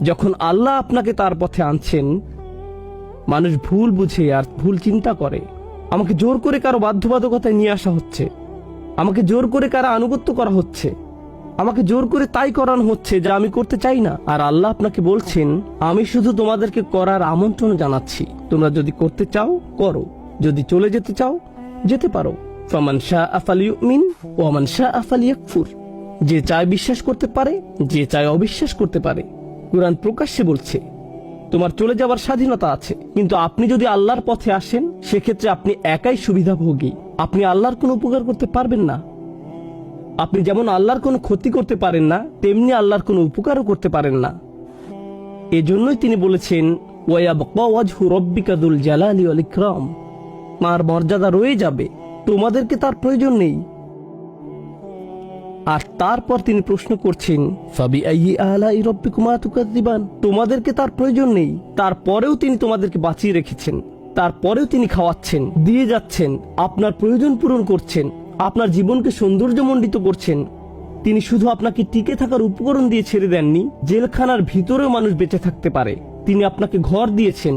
যখন আল্লাহ আপনাকে তার পথে আনছেন, মানুষ ভুল বুঝে আর ভুল চিন্তা করে। আমাকে জোর করে কারো বাধ্যবাধকতায় নিয়ে আসা হচ্ছে, আমাকে জোর করে কারো আনুগত্য করা হচ্ছে, আমাকে জোর করে তাই করানো হচ্ছে যা আমি করতে চাই না। আর আল্লাহ আপনাকে বলছেন, আমি শুধু তোমাদেরকে করার আমন্ত্রণ জানাচ্ছি, তোমরা যদি করতে চাও করো, যদি চলে যেতে চাও যেতে পারো। ফামান শাআ ফালিউমিন ওয়া মান শাআ ফালিয়াকফুর। যে চায় বিশ্বাস করতে পারে, যে চায় অবিশ্বাস করতে পারে। কুরআন প্রকাশ্যে বলছে তোমার চলে যাওয়ার স্বাধীনতা আছে, কিন্তু আপনি যদি আল্লাহর পথে আসেন সেক্ষেত্রে আপনি একাই সুবিধাভোগী। আপনি আল্লাহর কোনো উপকার করতে পারবেন না। আপনি যেমন আল্লাহর কোনো ক্ষতি করতে পারেন না, তেমনি আল্লাহর কোনো উপকারও করতে পারেন না। এজন্যই তিনি বলেছেন, ওয়ায়াবকা ওয়াজহু রাব্বিকা যুল জালালি ওয়াল ইকরাম। তার মর্যাদা রয়ে যাবে, তোমাদেরকে তার প্রয়োজন নেই। আর তারপর তিনি প্রশ্ন করছেন, ফাবিআইয়ি আলাই রাব্বিকুমা তুকাযযিবান। তোমাদেরকে তার প্রয়োজন নেই, তারপরেও তিনি তোমাদেরকে বাঁচিয়ে রেখেছেন, তারপরেও তিনি খাওয়াচ্ছেন, দিয়ে যাচ্ছেন, আপনার প্রয়োজন পূরণ করছেন, আপনার জীবনকে সৌন্দর্যমণ্ডিত করছেন। তিনি শুধু আপনাকে টিকে থাকার উপকরণ দিয়ে ছেড়ে দেননি, জেলখানার ভিতরেও মানুষ বেঁচে থাকতে পারে। তিনি আপনাকে ঘর দিয়েছেন,